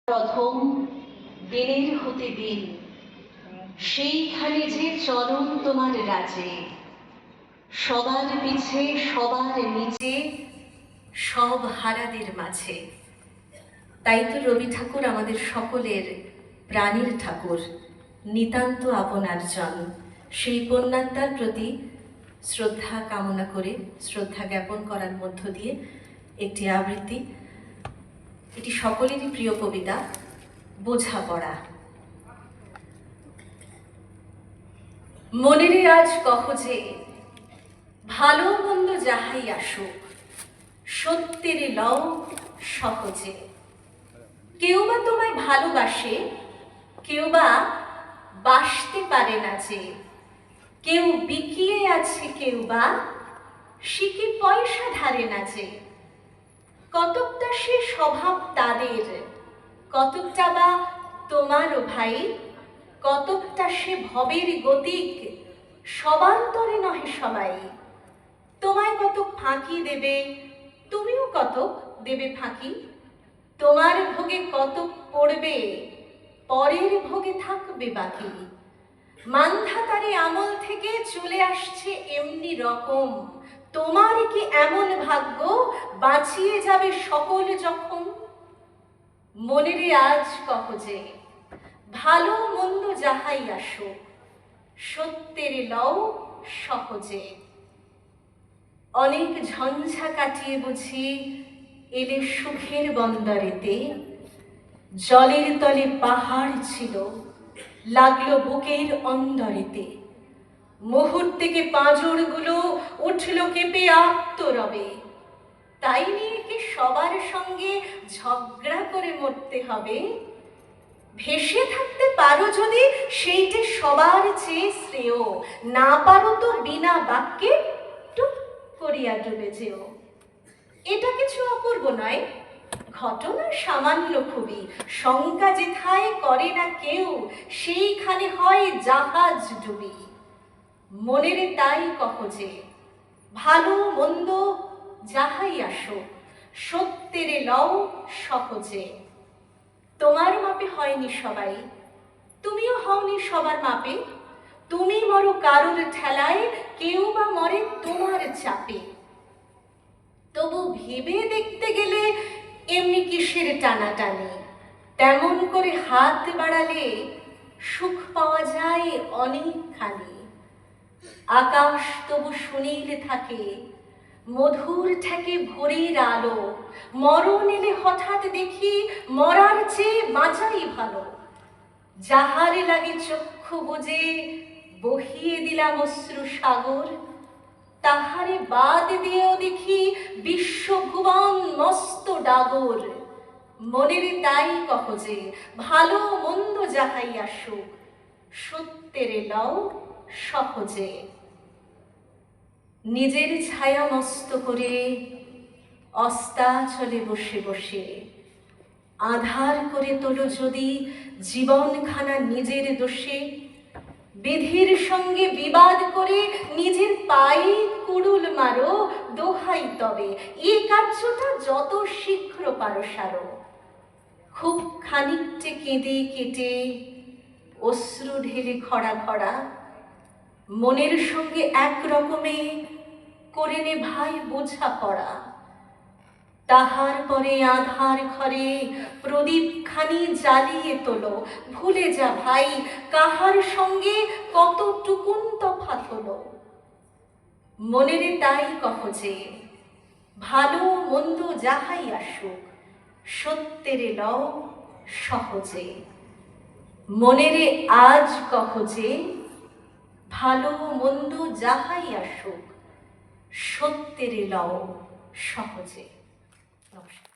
প্রথম দিনের হতে দিন সেইখানে যে চরণ তোমার রাজে, সবার পিছে সবার নিচে সব হারাদের মাঝে। তাই তো রবি ঠাকুর আমাদের সকলের প্রাণীর ঠাকুর, নিতান্ত আপনার জন। সেই পুণ্যাত্মার প্রতি শ্রদ্ধা কামনা করে, শ্রদ্ধা জ্ঞাপন করার মধ্য দিয়ে একটি আবৃত্তি। এটি সকলেরই প্রিয় কবিতা, বোঝাপড়া। মনেরে আজ কহ যে ভালো মন্দ যাহাই আসুক, সত্যের লও সহজে। কেউ বা তোমায় ভালোবাসে, কেউ বা বাসতে পারে না যে। কেউ বিকিয়ে আছে, কেউ বা শিখে পয়সা ধারে না যে। কতকটা সে স্বভাব তাদের, কতকটা বা তোমারও ভাই, কতকটা সে ভবের গতিক, সবান্তরে নহে সবাই। তোমায় কতক ফাঁকি দেবে, তুমিও কতক দেবে ফাঁকি। তোমার ভোগে কতক পড়বে, পরের ভোগে থাকবে বাকি। মান্ধাতারি আমল থেকে চলে আসছে এমনি রকম। তোমার কি এমন ভাগ্য, বাঁচিয়ে যাবে সকল জখম। মনেরে আজ কহ যে ভালো মন্দ যাহাই আসুক, সত্যের লও সহজে। অনেক ঝঞ্ঝা কাটিয়ে বুঝি এলে সুখের বন্দরেতে। জলের তলে পাহাড় ছিল, লাগলো বুকের অন্দরেতে। মুহূর্তেকে পাঁজরগুলো উঠল কেঁপে আত্মরবে। তাই নিয়ে কি সবার সঙ্গে ঝগড়া করে মরতে হবে? ভেসে থাকতে পারো যদি সেইটে সবার চেয়ে শ্রেয়, না পারো তো বিনা বাক্যে টুক করিয়া ডুবে যেও। এটা কিছু অপূর্ব নয়, ঘটনা সামান্য খুবই। শঙ্কা যেথায় করে না কেউ, সেইখানে হয় জাহাজ ডুবি। মনেরে তাই কহ যে ভালো মন্দ যাহাই আসুক, সত্যের লও সহজে। তোমার মাপে হয়নি সবাই, তুমিও হওনি সবার মাপে। তুমি মরো কারোর ঠেলায়, কেউ বা মরে তোমার চাপে। তবু ভেবে দেখতে গেলে এমনি কিসের টানাটানি। তেমন করে হাত বাড়ালে সুখ পাওয়া যায় অনেকখানি। আকাশ তবু সুনীল থাকে, মধুর ঠেকে ভোরের আলো। মরণ এলে হঠাৎ দেখি মরার চেয়ে বাঁচাই ভালো। যাহারে লাগে চক্ষু বুজে বহিয়ে দিলাম অশ্রু সাগর, তাহারে বাদ দিয়েও দেখি বিশ্বভুবন মস্ত ডাগর। মনেরে তাই কহ যে ভালো মন্দ যাহাই আসুক, সত্যের লও সহজে। নিজের ছায়া মস্ত করে অস্তাচলে বসে বসে, আধার করে তোলো যদি জীবনখানা নিজের দোষে। বিধির সঙ্গে বিবাদ করে নিজের পায়ে কুড়ুল মারো, দোহাই তবে এই কার্যটা যত শীঘ্র পারো সারো। খুব খানিকটে কেঁদে কেটে অশ্রু ঢেলে খরা খরা, মনের সঙ্গে এক রকমে করে নে ভাই বোঝাপড়া। তাহার পরে আধার ঘরে প্রদীপ খানি জ্বালিয়ে তোলো। ভুলে যা ভাই কাহার সঙ্গে কতটুকুন তফাৎ হলো। মনেরে তাই কহ যে ভালো মন্দ যাহাই আসুক, সত্যের লও সহজে। মনেরে আজ কহ যে ভালো মন্দ যাহাই আসুক, সত্যের লও সহজে। নমস্কার।